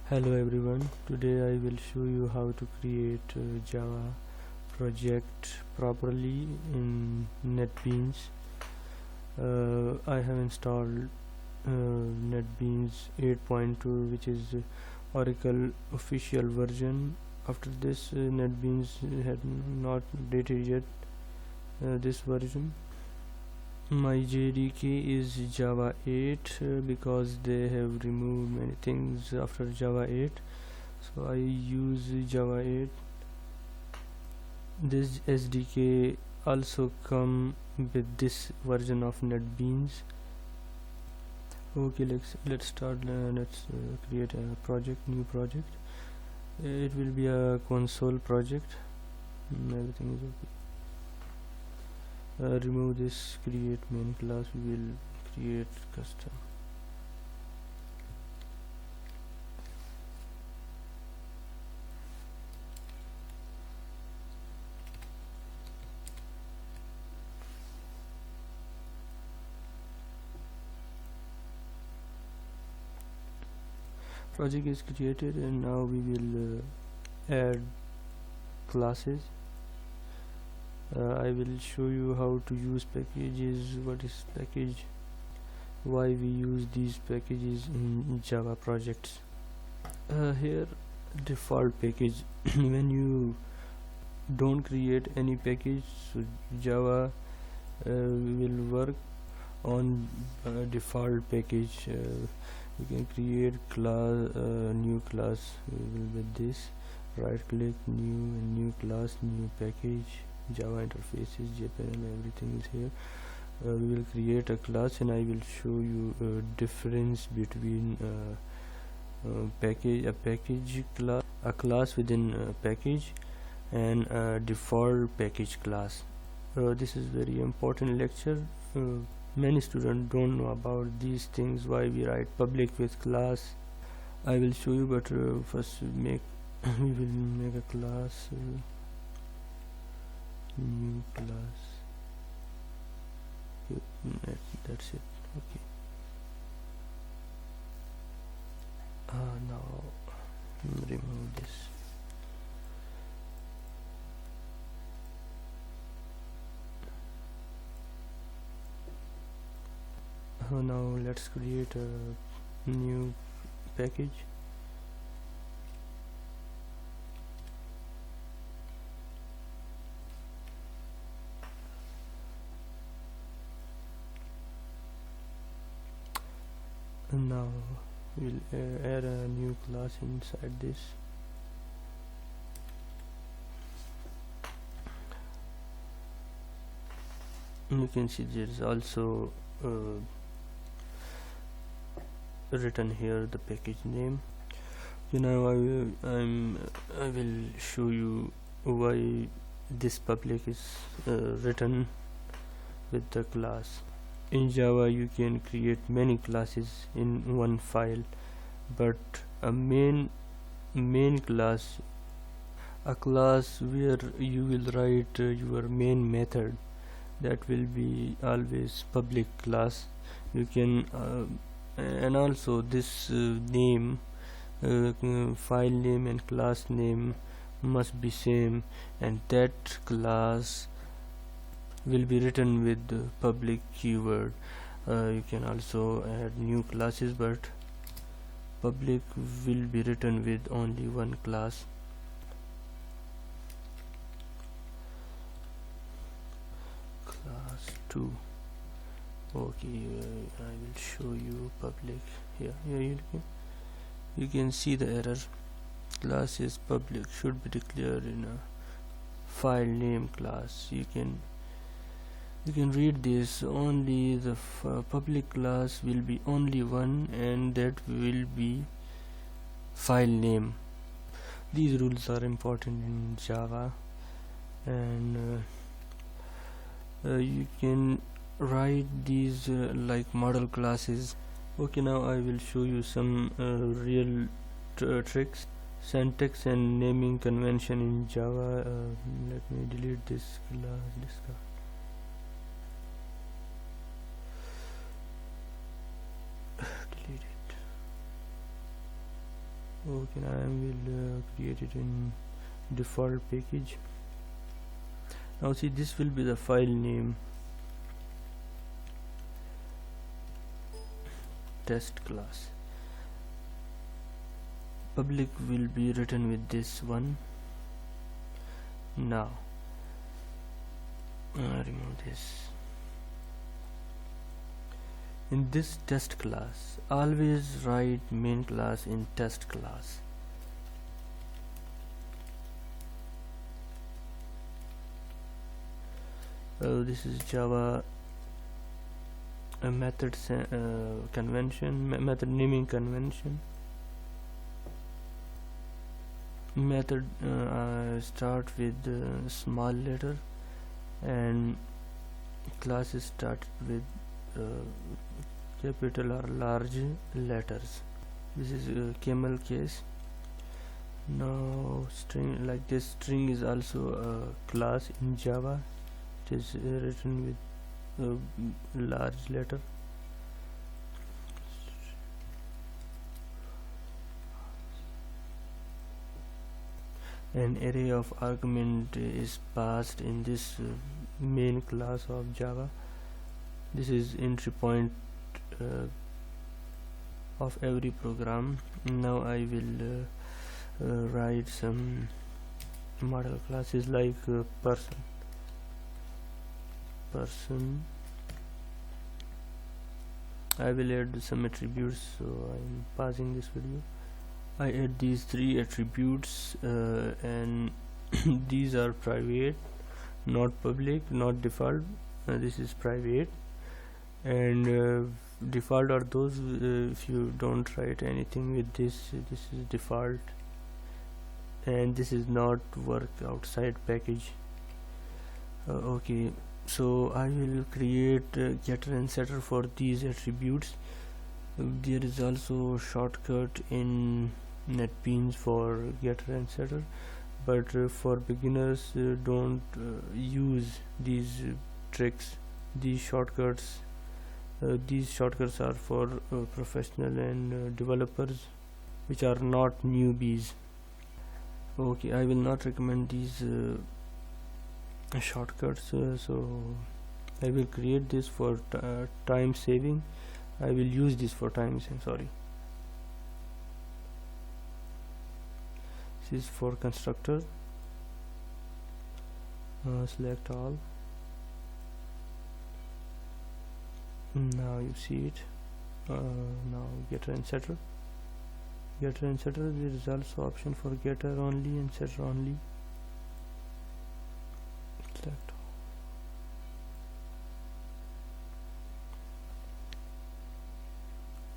Hello everyone, today I will show you how to create a Java project properly in NetBeans. I have installed NetBeans 8.2, which is Oracle official version. After this, NetBeans had not updated yet this version. My JDK is Java 8 because they have removed many things after Java 8, so I use Java 8. This SDK also come with this version of NetBeans. Okay, let's start. Let's create a new project. It will be a console project. Everything is okay. Remove this create main class. We will create custom. Project is created, and now we will add classes. I will show you how to use packages, what is package, why we use these packages in Java projects. Here default package when you don't create any package, so Java will work on default package. You can create new class with this. Right click, new class, new package, Java interfaces, JPanel, everything is here. We will create a class, and I will show you a difference between a class within a package, and a default package class. This is very important lecture. Many students don't know about these things, why we write public with class. I will show you, but first we will make a class, new class. That's it. Okay. Now remove this. Now let's create a new package. And now we'll add a new class inside this. You can see there's also written here the package name. Now I will show you why this public is written with the class. In Java you can create many classes in one file, but a main class, a class where you will write your main method, that will be always public class. You can and also this name, file name and class name must be same, and that class will be written with the public keyword. You can also add new classes, but public will be written with only one class. Class 2. Okay, I will show you public here. You can see the error. Class is public, should be declared in a file name class. You can read this. Only the public class will be only one, and that will be file name. These rules are important in Java, and you can write these like model classes. Okay, now I will show you some real tricks, syntax and naming convention in Java. Let me delete this class. Delete it. Okay, now I will create it in default package. Now see, this will be the file name, test class. Public will be written with this one. Now remove this. In this test class, always write main class in test class. This is Java method convention, method naming convention. Method start with small letter, and classes start with capital or large letters. This is camel case. Now string, like this string is also a class in Java. It is written with large letter. An array of argument is passed in this main class of Java. This is entry point of every program. Now I will write some model classes like person. I will add some attributes, so I am pausing this video. I add these 3 attributes and these are private, not public, not default. This is private, and default are those if you don't write anything with this. This is default, and this is not work outside package. Okay, so I will create getter and setter for these attributes. There is also a shortcut in NetBeans for getter and setter, but for beginners don't use these tricks, these shortcuts. These shortcuts are for professional and developers, which are not newbies. Okay, I will not recommend these shortcuts, so I will create this for time saving. I will use this for time saving. Sorry, this is for constructor. Select all. Now you see it. Now getter and setter. Getter and setter. There is also option for getter only and setter only. Select.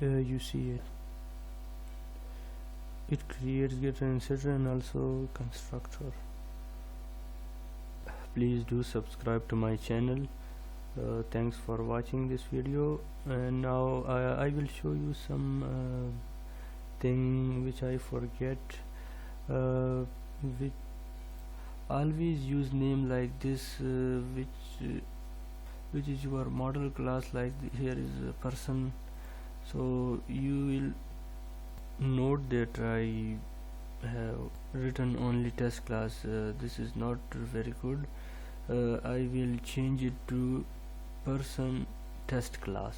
You see it. It creates getter and setter and also constructor. Please do subscribe to my channel. Thanks for watching this video, and now I will show you some thing which I forget. Which always use name like this, which is your model class. Like here is a person, so you will note that I have written only test class. This is not very good. I will change it to person test class,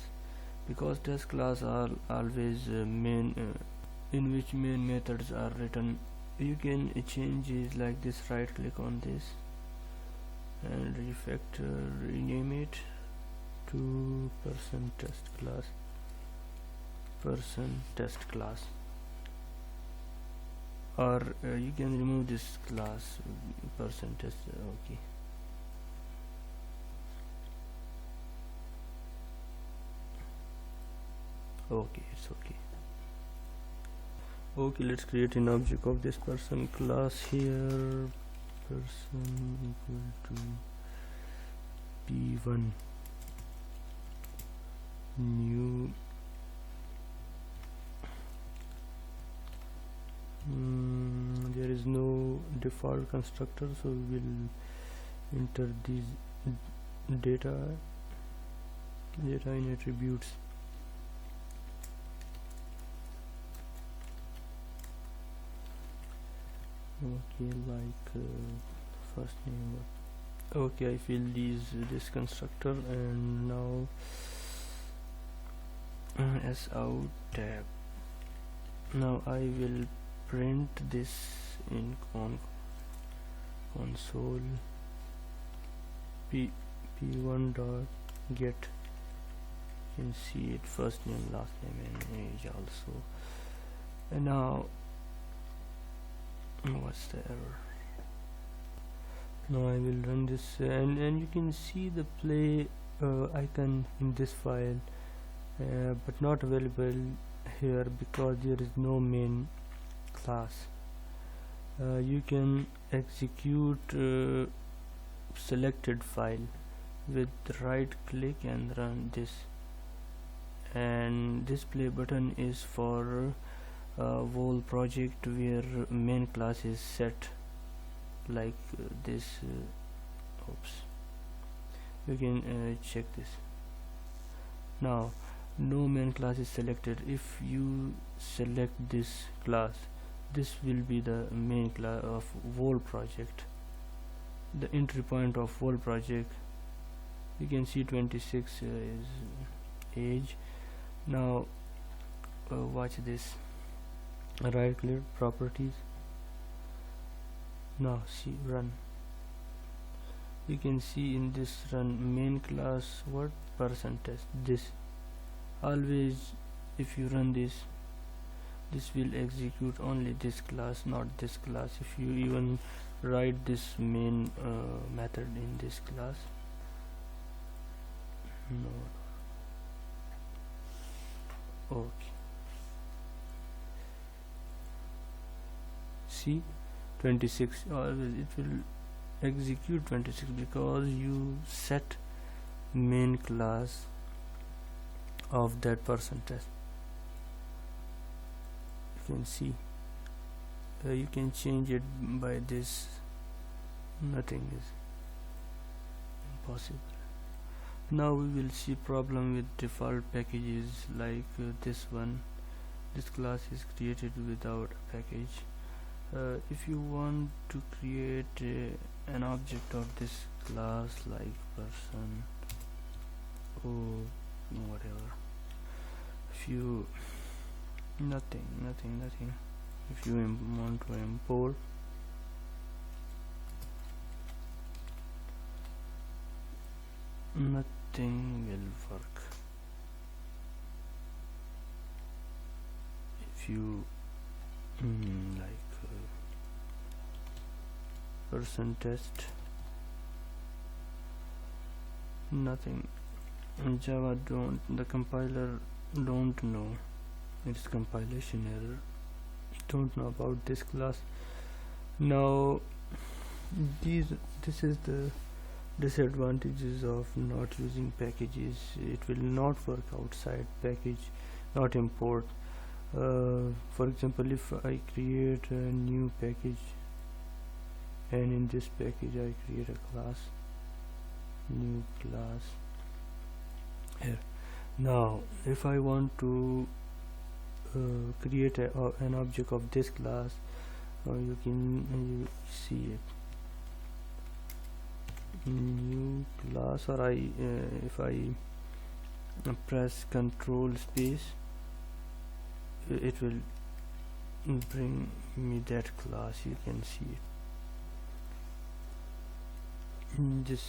because test class are always main in which main methods are written. You can change it like this. Right click on this and refactor, rename it to person test class. Person test class, or you can remove this class, person test. Okay. Okay, it's okay. Okay, let's create an object of this person class here. Person equal to p1 new there is no default constructor, so we will enter these data in attributes. Okay, like first name. Okay, I fill this constructor, and now as out tab. Now I will print this in console p1 dot get. You can see it, first name, last name, and age also. And now what's the error? Now I will run this, and you can see the play icon in this file, but not available here because there is no main class. You can execute selected file with right click and run this, and this play button is for whole project where main class is set like this. Oops, you can check this. Now no main class is selected. If you select this class, this will be the main class of whole project, the entry point of whole project. You can see 26 is age. Now watch this, right click, properties. Now see, run. You can see in this run main class what percentage. This always, if you run this will execute only this class, not this class. If you even write this main method in this class, no. Okay, see 26, always it will execute 26 because you set main class of that percentage. You can see you can change it by this. Nothing is impossible. Now we will see problem with default packages like this one. This class is created without a package. If you want to create an object of this class like person or whatever, if you nothing, if you want to import, nothing will work. If you like person test, nothing. In Java the compiler don't know, it's compilation error, don't know about this class. Now this is the disadvantages of not using packages. It will not work outside package, not import. For example, if I create a new package and in this package I create a class, new class here. Now if I want to create an object of this class, you can see it, new class, or if I press control space, it will bring me that class. You can see it. This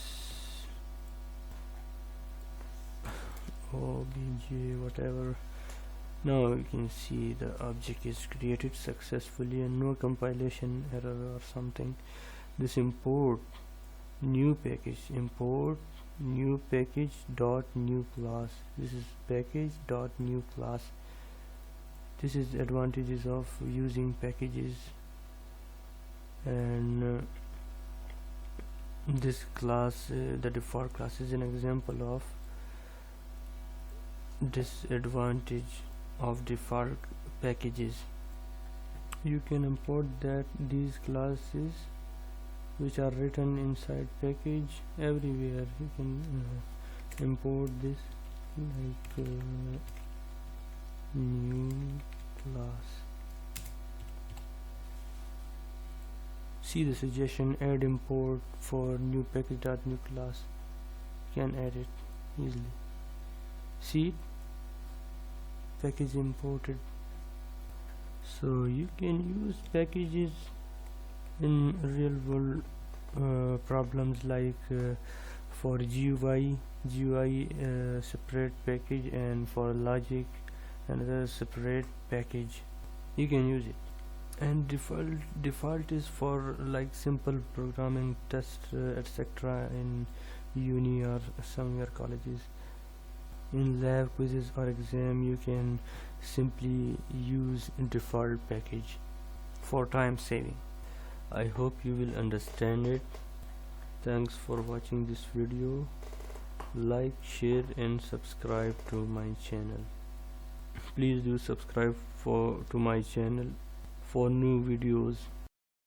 obj whatever. Now you can see the object is created successfully and no compilation error or something. This import new package, import new package dot new class. This is package dot new class. This is advantages of using packages. And this class, the default class, is an example of disadvantage of default packages. You can import these classes which are written inside package everywhere. You can import this like new class. See the suggestion, add import for new package.new class. You can add it easily. See, package imported. So you can use packages in real world problems, like for GUI separate package, and for logic another separate package. You can use it. And default is for like simple programming test, etc. in uni or somewhere colleges. In lab quizzes or exam, you can simply use default package for time saving. I hope you will understand it. Thanks for watching this video. Like, share and subscribe to my channel. Please do subscribe to my channel for new videos.